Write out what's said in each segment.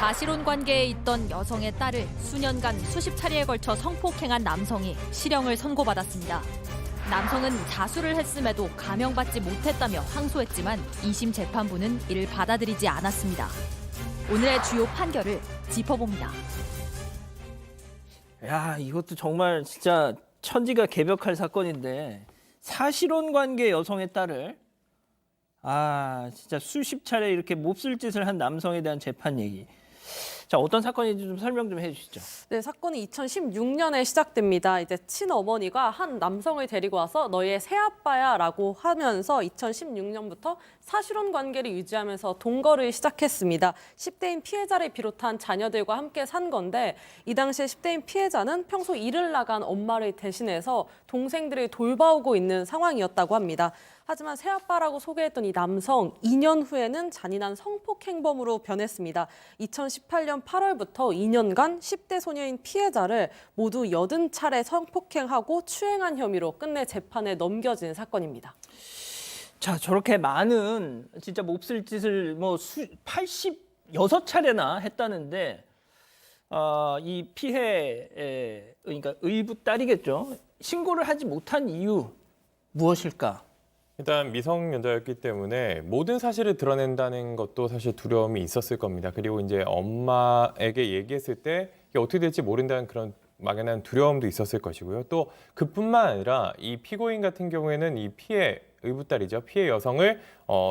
사실혼 관계에 있던 여성의 딸을 수년간 수십 차례에 걸쳐 성폭행한 남성이 실형을 선고받았습니다. 남성은 자수를 했음에도 감형받지 못했다며 항소했지만 2심 재판부는 이를 받아들이지 않았습니다. 오늘의 주요 판결을 짚어봅니다. 야, 이것도 정말 진짜 천지가 개벽할 사건인데 사실혼 관계 여성의 딸을 진짜 수십 차례 이렇게 몹쓸 짓을 한 남성에 대한 재판 얘기. 자, 어떤 사건인지 좀 설명 좀 해주시죠. 네, 사건이 2016년에 시작됩니다. 이제 친어머니가 한 남성을 데리고 와서 너의 새아빠야라고 하면서 2016년부터 사실혼 관계를 유지하면서 동거를 시작했습니다. 10대인 피해자를 비롯한 자녀들과 함께 산 건데 이 당시에 10대인 피해자는 평소 일을 나간 엄마를 대신해서 동생들을 돌봐오고 있는 상황이었다고 합니다. 하지만 새아빠라고 소개했던 이 남성, 2년 후에는 잔인한 성폭행범으로 변했습니다. 2018년 8월부터 2년간 10대 소녀인 피해자를 모두 80차례 성폭행하고 추행한 혐의로 끝내 재판에 넘겨진 사건입니다. 자, 저렇게 많은 진짜 몹쓸 짓을 86차례나 했다는데 이 피해, 그러니까 의붓 딸이겠죠. 신고를 하지 못한 이유 무엇일까? 일단 미성년자였기 때문에 모든 사실을 드러낸다는 것도 사실 두려움이 있었을 겁니다. 그리고 이제 엄마에게 얘기했을 때 이게 어떻게 될지 모른다는 그런 막연한 두려움도 있었을 것이고요. 또 그뿐만 아니라 이 피고인 같은 경우에는 이 피해 의붓딸이죠. 피해 여성을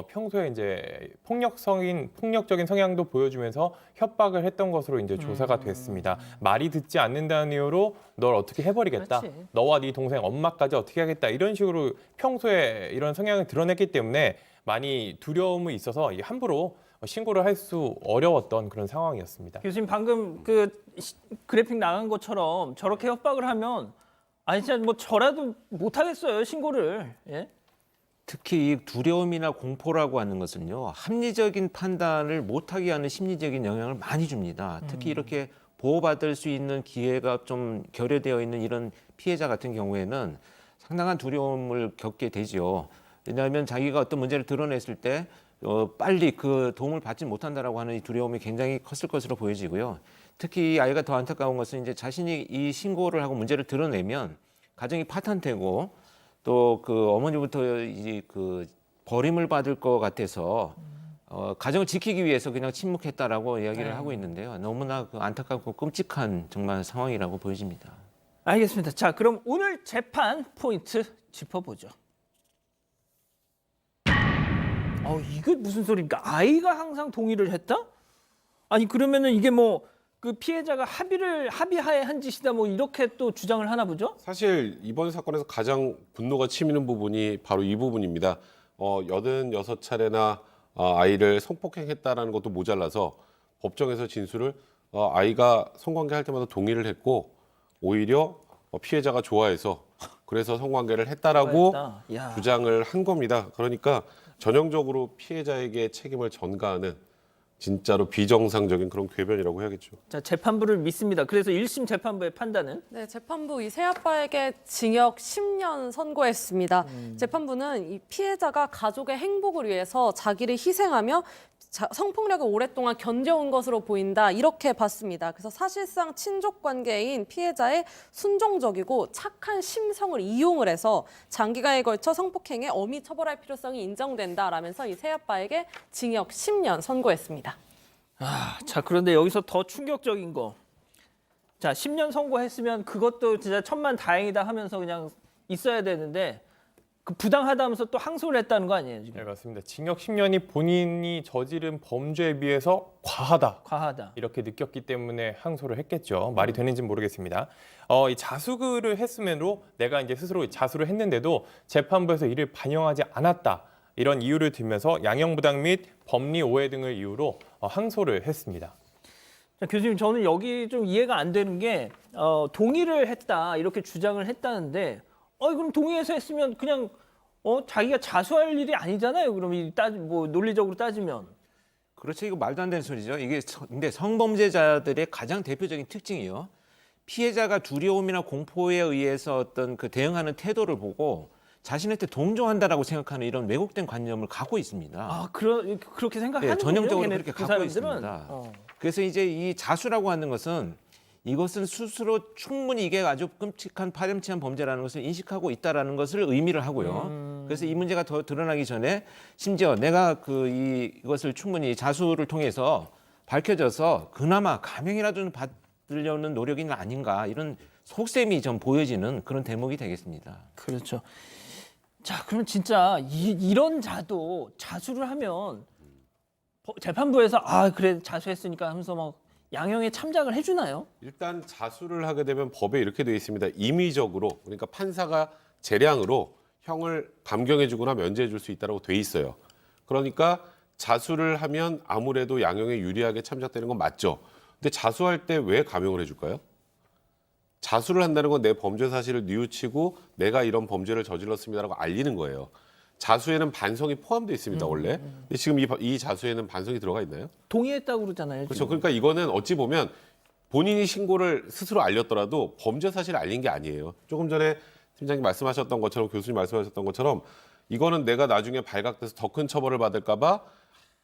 평소에 이제 폭력적인 성향도 보여주면서 협박을 했던 것으로 이제 조사가 됐습니다. 말이 듣지 않는다는 이유로 널 어떻게 해버리겠다. 그렇지. 너와 네 동생 엄마까지 어떻게 하겠다. 이런 식으로 평소에 이런 성향을 드러냈기 때문에 많이 두려움이 있어서 함부로 신고를 할 수 어려웠던 그런 상황이었습니다. 교수님 방금 그 그래픽 나간 것처럼 저렇게 협박을 하면 진짜 저라도 못하겠어요, 신고를. 예? 특히 이 두려움이나 공포라고 하는 것은요, 합리적인 판단을 못하게 하는 심리적인 영향을 많이 줍니다. 특히 이렇게 보호받을 수 있는 기회가 좀 결여되어 있는 이런 피해자 같은 경우에는 상당한 두려움을 겪게 되죠. 왜냐하면 자기가 어떤 문제를 드러냈을 때 빨리 그 도움을 받지 못한다라고 하는 이 두려움이 굉장히 컸을 것으로 보여지고요. 특히 이 아이가 더 안타까운 것은 이제 자신이 이 신고를 하고 문제를 드러내면 가정이 파탄되고 또 그 어머니부터 이제 그 버림을 받을 것 같아서 가정을 지키기 위해서 그냥 침묵했다라고 이야기를 하고 있는데요. 너무나 그 안타깝고 끔찍한 정말 상황이라고 보여집니다. 알겠습니다. 자, 그럼 오늘 재판 포인트 짚어보죠. 이게 무슨 소리입니까? 아이가 항상 동의를 했다? 아니 그러면은 이게 그 피해자가 합의하에 한 짓이다 이렇게 또 주장을 하나 보죠? 사실 이번 사건에서 가장 분노가 치미는 부분이 바로 이 부분입니다. 86차례나 아이를 성폭행했다라는 것도 모자라서 법정에서 진술을 아이가 성관계할 때마다 동의를 했고 오히려 피해자가 좋아해서 그래서 성관계를 했다라고 야. 주장을 한 겁니다. 그러니까 전형적으로 피해자에게 책임을 전가하는 진짜로 비정상적인 그런 궤변이라고 해야겠죠. 자, 재판부를 믿습니다. 그래서 1심 재판부의 판단은? 네, 재판부 이 새아빠에게 징역 10년 선고했습니다. 재판부는 이 피해자가 가족의 행복을 위해서 자기를 희생하며 성폭력을 오랫동안 견뎌온 것으로 보인다 이렇게 봤습니다. 그래서 사실상 친족 관계인 피해자의 순종적이고 착한 심성을 이용을 해서 장기간에 걸쳐 성폭행에 엄히 처벌할 필요성이 인정된다라면서 이 새아빠에게 징역 10년 선고했습니다. 자, 그런데 여기서 더 충격적인 거. 자, 10년 선고했으면 그것도 진짜 천만다행이다 하면서 그냥 있어야 되는데 그 부당하다 하면서 또 항소를 했다는 거 아니에요, 지금? 네, 맞습니다. 징역 10년이 본인이 저지른 범죄에 비해서 과하다. 이렇게 느꼈기 때문에 항소를 했겠죠. 말이 되는지는 모르겠습니다. 이 자수를 했음에도 내가 이제 스스로 자수를 했는데도 재판부에서 이를 반영하지 않았다. 이런 이유를 들면서 양형부당 및 법리 오해 등을 이유로 항소를 했습니다. 자, 교수님, 저는 여기 좀 이해가 안 되는 게 동의를 했다 이렇게 주장을 했다는데 그럼 동의해서 했으면 그냥 자기가 자수할 일이 아니잖아요. 그럼 논리적으로 따지면. 그렇죠. 이거 말도 안 되는 소리죠. 이게 근데 성범죄자들의 가장 대표적인 특징이요. 피해자가 두려움이나 공포에 의해서 어떤 그 대응하는 태도를 보고 자신한테 동조한다라고 생각하는 이런 왜곡된 관념을 갖고 있습니다. 아, 그렇게 생각하는 네, 전형적으로 걔네, 그렇게 그 갖고 사람들은? 있습니다. 그래서 이제 이 자수라고 하는 것은 이것을 스스로 충분히 이게 아주 끔찍한 파렴치한 범죄라는 것을 인식하고 있다라는 것을 의미를 하고요. 그래서 이 문제가 더 드러나기 전에 심지어 내가 이것을 충분히 자수를 통해서 밝혀져서 그나마 감형이라도 좀 받으려는 노력이 아닌가 이런 속셈이 좀 보여지는 그런 대목이 되겠습니다. 그렇죠. 자, 그러면 진짜 이런 자도 자수를 하면 재판부에서 아 그래 자수했으니까 하면서 막 양형에 참작을 해주나요? 일단 자수를 하게 되면 법에 이렇게 되어 있습니다. 임의적으로 그러니까 판사가 재량으로 형을 감경해주거나 면제해줄 수 있다고 돼 있어요. 그러니까 자수를 하면 아무래도 양형에 유리하게 참작되는 건 맞죠. 근데 자수할 때 왜 감형을 해줄까요? 자수를 한다는 건 내 범죄 사실을 뉘우치고 내가 이런 범죄를 저질렀습니다라고 알리는 거예요. 자수에는 반성이 포함되어 있습니다, 원래. 근데 지금 이 자수에는 반성이 들어가 있나요? 동의했다고 그러잖아요. 그렇죠. 지금. 그러니까 이거는 어찌 보면 본인이 신고를 스스로 알렸더라도 범죄 사실을 알린 게 아니에요. 조금 전에 팀장님 말씀하셨던 것처럼 교수님 말씀하셨던 것처럼 이거는 내가 나중에 발각돼서 더 큰 처벌을 받을까 봐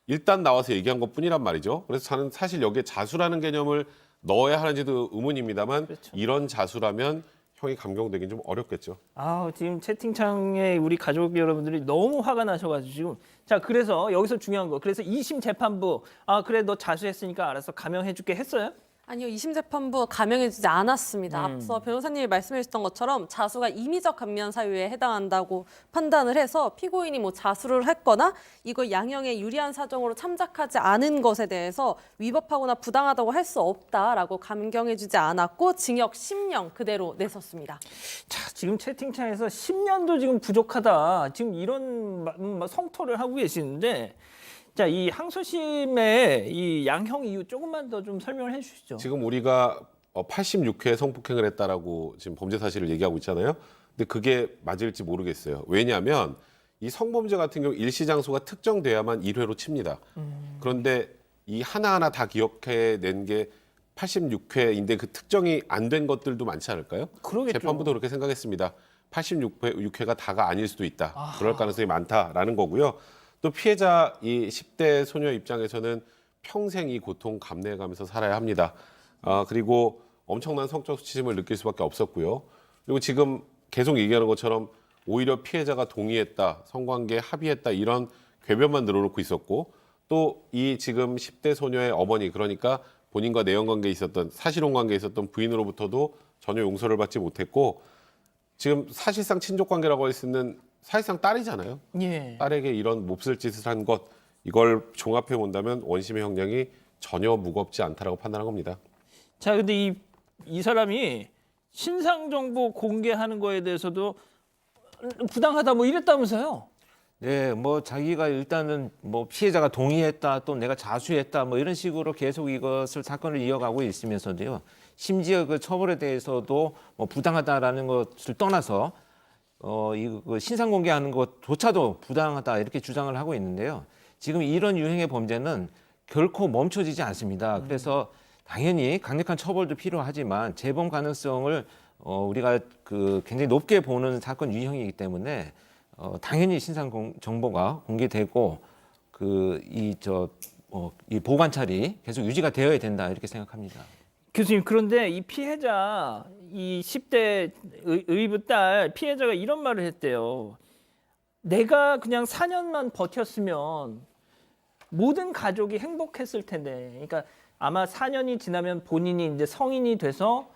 일단 나와서 얘기한 것뿐이란 말이죠. 그래서 저는 사실 여기에 자수라는 개념을 넣어야 하는지도 의문입니다만 그렇죠. 이런 자수라면 형이 감경되긴 좀 어렵겠죠. 아, 지금 채팅창에 우리 가족 여러분들이 너무 화가 나셔가지고 지금 자 그래서 여기서 중요한 거 그래서 2심 재판부 아 그래 너 자수했으니까 알아서 감형해줄게 했어요? 아니요, 2심 재판부 감형해주지 않았습니다. 앞서 변호사님이 말씀해 주셨던 것처럼 자수가 임의적 감면 사유에 해당한다고 판단을 해서 피고인이 뭐 자수를 했거나 이거 양형에 유리한 사정으로 참작하지 않은 것에 대해서 위법하거나 부당하다고 할 수 없다라고 감경해주지 않았고 징역 10년 그대로 내섰습니다. 자 지금 채팅창에서 10년도 지금 부족하다 지금 이런 성토를 하고 계시는데 자 이 항소심의 이 양형 이유 조금만 더 좀 설명을 해주시죠. 지금 우리가 86회 성폭행을 했다라고 지금 범죄 사실을 얘기하고 있잖아요. 근데 그게 맞을지 모르겠어요. 왜냐하면 이 성범죄 같은 경우 일시장소가 특정돼야만 1회로 칩니다. 그런데 이 하나하나 다 기억해낸 게 86회인데 그 특정이 안 된 것들도 많지 않을까요? 그러겠죠. 재판부도 그렇게 생각했습니다. 86회가 다가 아닐 수도 있다. 그럴 가능성이 많다라는 거고요. 또 피해자 이 10대 소녀 입장에서는 평생 이 고통 감내해가면서 살아야 합니다. 그리고 엄청난 성적 수치심을 느낄 수밖에 없었고요. 그리고 지금 계속 얘기하는 것처럼 오히려 피해자가 동의했다, 성관계에 합의했다 이런 궤변만 늘어놓고 있었고 또 이 지금 10대 소녀의 어머니 그러니까 본인과 내연관계에 있었던 사실혼 관계에 있었던 부인으로부터도 전혀 용서를 받지 못했고 지금 사실상 친족관계라고 할 수 있는 사실상 딸이잖아요. 예. 딸에게 이런 몹쓸 짓을 한 것 이걸 종합해 본다면 원심의 형량이 전혀 무겁지 않다라고 판단한 겁니다. 자 근데 이 사람이 신상 정보 공개하는 거에 대해서도 부당하다 뭐 이랬다면서요? 네, 뭐 자기가 일단은 뭐 피해자가 동의했다 또 내가 자수했다 뭐 이런 식으로 계속 이것을 사건을 이어가고 있으면서도요. 심지어 그 처벌에 대해서도 뭐 부당하다라는 것을 떠나서 이거 신상 공개하는 것조차도 부당하다 이렇게 주장을 하고 있는데요. 지금 이런 유형의 범죄는 결코 멈춰지지 않습니다. 그래서 당연히 강력한 처벌도 필요하지만 재범 가능성을 우리가 굉장히 높게 보는 사건 유형이기 때문에 당연히 신상 정보가 공개되고 이 보관찰이 계속 유지가 되어야 된다 이렇게 생각합니다. 교수님 그런데 이 피해자 이 10대 의붓 딸 피해자가 이런 말을 했대요. 내가 그냥 4년만 버텼으면 모든 가족이 행복했을 텐데. 그러니까 아마 4년이 지나면 본인이 이제 성인이 돼서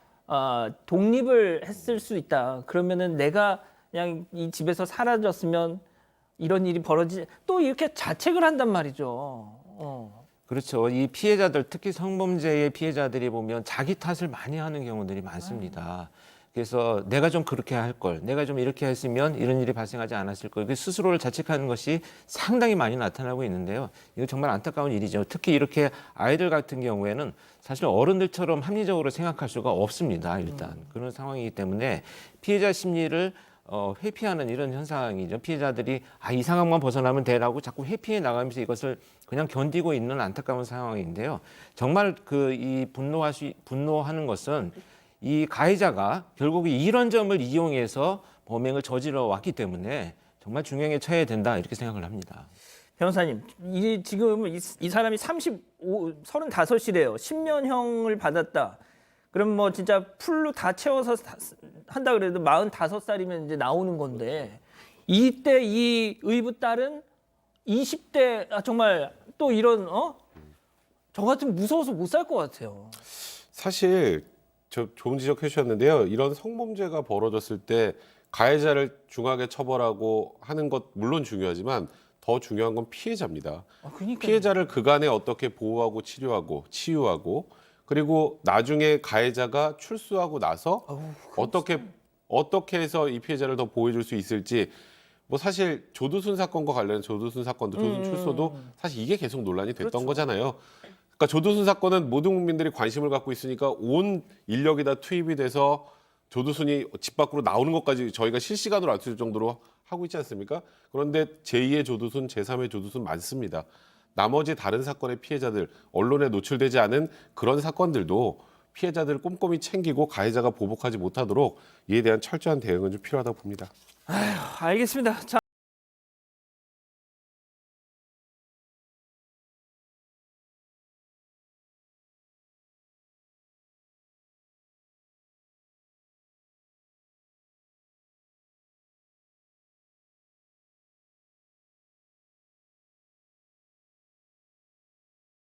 독립을 했을 수 있다. 그러면은 내가 그냥 이 집에서 사라졌으면 이런 일이 또 이렇게 자책을 한단 말이죠. 그렇죠. 이 피해자들 특히 성범죄의 피해자들이 보면 자기 탓을 많이 하는 경우들이 많습니다. 그래서 내가 좀 그렇게 할 걸, 내가 좀 이렇게 했으면 이런 일이 발생하지 않았을 걸. 스스로를 자책하는 것이 상당히 많이 나타나고 있는데요. 이거 정말 안타까운 일이죠. 특히 이렇게 아이들 같은 경우에는 사실 어른들처럼 합리적으로 생각할 수가 없습니다. 일단 그런 상황이기 때문에 피해자 심리를 회피하는 이런 현상이죠. 피해자들이 이 상황만 벗어나면 되라고 자꾸 회피해 나가면서 이것을 그냥 견디고 있는 안타까운 상황인데요. 정말 이 분노하는 것은 이 가해자가 결국 이런 점을 이용해서 범행을 저질러 왔기 때문에 정말 중형에 처해야 된다 이렇게 생각을 합니다. 변호사님, 지금 이 사람이 35이래요. 10년형을 받았다. 그럼 뭐 진짜 풀로 다 채워서 한다 그래도 45살이면 이제 나오는 건데 이때 이 의붓 딸은 20대 정말 또 이런 저 같으면 무서워서 못 살 것 같아요. 사실 저 좋은 지적해 주셨는데요. 이런 성범죄가 벌어졌을 때 가해자를 중하게 처벌하고 하는 것 물론 중요하지만 더 중요한 건 피해자입니다. 그러니까 피해자를 그간에 어떻게 보호하고 치료하고 치유하고 그리고 나중에 가해자가 출소하고 나서 어떻게 해서 이 피해자를 더 보호해줄 수 있을지 뭐 사실 조두순 사건과 관련된 조두순 사건도 조두순 출소도 사실 이게 계속 논란이 됐던 거잖아요. 그러니까 조두순 사건은 모든 국민들이 관심을 갖고 있으니까 온 인력이 다 투입이 돼서 조두순이 집 밖으로 나오는 것까지 저희가 실시간으로 알 수 있을 정도로 하고 있지 않습니까? 그런데 제2의 조두순, 제3의 조두순 많습니다. 나머지 다른 사건의 피해자들, 언론에 노출되지 않은 그런 사건들도 피해자들을 꼼꼼히 챙기고 가해자가 보복하지 못하도록 이에 대한 철저한 대응은 좀 필요하다고 봅니다. 알겠습니다. 자.